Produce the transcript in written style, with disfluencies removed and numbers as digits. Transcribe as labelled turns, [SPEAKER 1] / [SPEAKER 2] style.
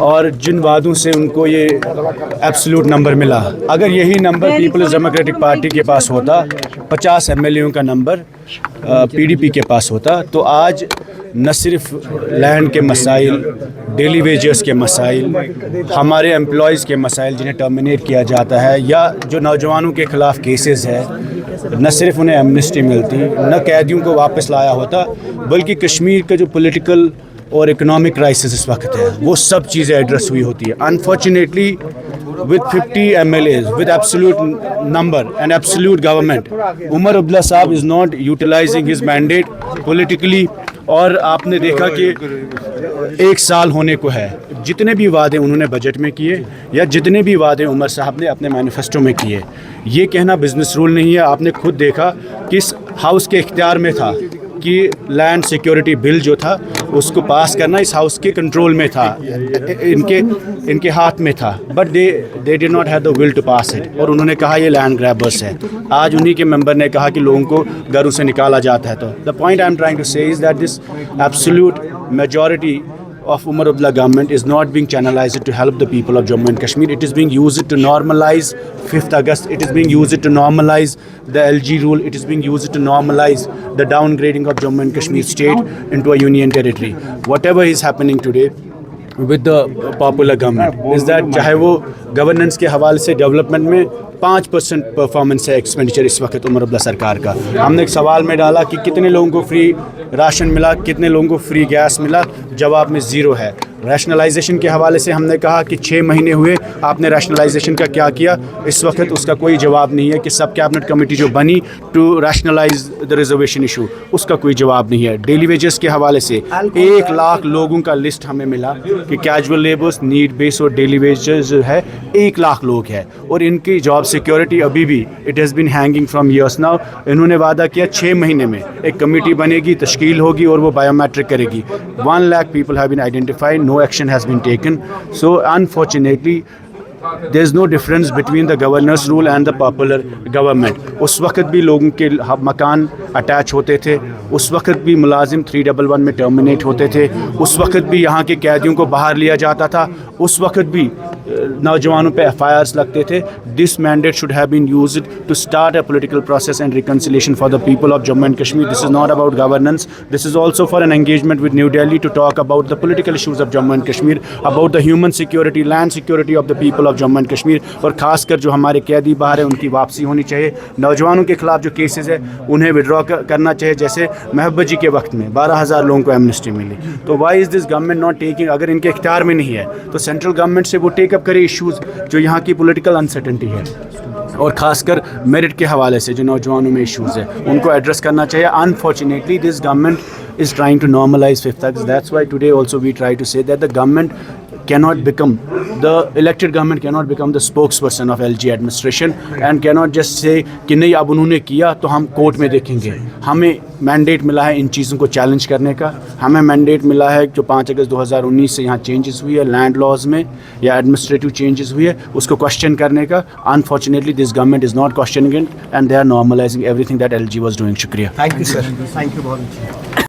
[SPEAKER 1] اور جن وعدوں سے ان کو یہ ایبسلوٹ نمبر ملا، اگر یہی نمبر پیپلز ڈیموکریٹک پارٹی کے پاس ہوتا، 50 MLA کا نمبر PDP کے پاس ہوتا، تو آج نہ صرف لینڈ کے مسائل، ڈیلی ویجز کے مسائل، ہمارے امپلائیز کے مسائل جنہیں ٹرمینیٹ کیا جاتا ہے، یا جو نوجوانوں کے خلاف کیسز ہے، نہ صرف انہیں ایمنسٹی ملتی، نہ قیدیوں کو واپس لایا ہوتا، بلکہ کشمیر کا جو پولیٹیکل اور اکنامک کرائسس اس وقت ہے وہ سب چیزیں ایڈریس ہوئی ہوتی ہے. Unfortunately with 50 MLAs, with absolute number and absolute government, Umar Abdullah Saab is not utilizing his mandate politically. اور آپ نے دیکھا کہ 1 سال ہونے کو ہے، جتنے بھی وعدے انہوں نے بجٹ میں کیے یا جتنے بھی وعدے عمر صاحب نے اپنے مینیفیسٹو میں کیے، یہ کہنا بزنس رول نہیں ہے. آپ نے خود دیکھا کہ اس ہاؤس کے اختیار میں تھا کہ لینڈ سیکیورٹی بل جو تھا اس کو پاس کرنا اس ہاؤس کے کنٹرول میں تھا، ان کے ہاتھ میں تھا، but they did not have the will to pass it. اور انہوں نے کہا یہ لینڈ گریبرس ہے. آج انہی کے ممبر نے کہا کہ لوگوں کو گھروں سے نکالا جاتا ہے. تو the point I am trying to say is that this absolute majority of Umar Abdullah government is not being channelized to help the people of Jammu and Kashmir. It is being used to normalize 5th August. It is being used to normalize the LG rule. It is being used to normalize the downgrading of Jammu and Kashmir state into a union territory. Whatever is happening today with the popular government is that چاہے وہ governance کے حوالے سے development میں 5% performance ہے expenditure اس وقت عمر عبداللہ سرکار کا. ہم نے ایک سوال میں ڈالا کہ کتنے لوگوں کو فری راشن ملا، کتنے لوگوں کو فری گیس ملا، جواب میں 0 ہے. ریشنلائزیشن کے حوالے سے ہم نے کہا کہ 6 مہینے ہوئے، آپ نے ریشنلائزیشن کا کیا کیا؟ اس وقت اس کا کوئی جواب نہیں ہے. کہ سب کیبنٹ کمیٹی جو بنی to rationalise the reservation issue, اس کا کوئی جواب نہیں ہے. ڈیلی ویجز کے حوالے سے 1 لاکھ لوگوں کا لسٹ ہمیں ملا کہ کیجول لیبرس، نیڈ بیس اور ڈیلی ویجز ہے 1 لاکھ لوگ ہیں، اور ان کی جاب سیکیورٹی ابھی بھی it has been hanging from years now. انہوں نے وعدہ کیا 6 مہینے میں ایک کمیٹی بنے گی، تشکیل ہوگی اور وہ بایو میٹرک کرے گی. 1 lakh people have been identified. No action has been taken. So unfortunately there is no difference between the governor's rule and the popular government. اس وقت بھی لوگوں کے مکان اٹیچ ہوتے تھے، اس وقت بھی ملازم 311 میں ٹرمینیٹ ہوتے تھے، اس وقت بھی یہاں کے قیدیوں کو باہر لیا جاتا تھا، اس وقت بھی نوجوانوں پہ FIRs لگتے تھے. This mandate should have been used to start a political process and reconciliation for the people of Jammu and Kashmir. This is not about governance. This is also for an engagement with New Delhi to talk about the political issues of Jammu and Kashmir, about the human security, land security of the people of Jammu and Kashmir. اور خاص کر جو ہمارے قیدی باہر ہیں ان کی واپسی ہونی چاہیے. نوجوانوں کے خلاف جو کیسز ہیں انہیں وڈرا کرنا چاہیے. جیسے محبت جی کے وقت میں 12,000 لوگوں کو ایمنسٹی ملی. تو why is this government not taking? اگر ان کے اختیار میں نہیں ہے تو سینٹرل گورنمنٹ سے وہ ٹیک اپ کرے ایشوز جو یہاں کی پولیٹیکل انسرٹنٹی ہے، اور خاص کر میرٹ کے حوالے سے جو نوجوانوں میں ایشوز ہیں ان کو ایڈریس کرنا چاہیے. Unfortunately this government is trying to normalize 5th August. That's why today also we try to say that the government cannot become, the elected government cannot become the spokesperson of LG administration and cannot just say کہ نہیں اب انہوں نے کیا تو ہم court میں دیکھیں گے. ہمیں مینڈیٹ ملا ہے ان چیزوں کو چیلنج کرنے کا. ہمیں مینڈیٹ ملا ہے جو 5 اگست 2019 سے یہاں چینجز ہوئی ہے لینڈ لاز میں یا ایڈمنسٹریٹو چینجز ہوئی ہے اس کو کوشچن کرنے کا. Unfortunately this government is not questioning it and they are normalizing everything that LG was doing. شکریہ.
[SPEAKER 2] Thank you sir. Thank you بہت.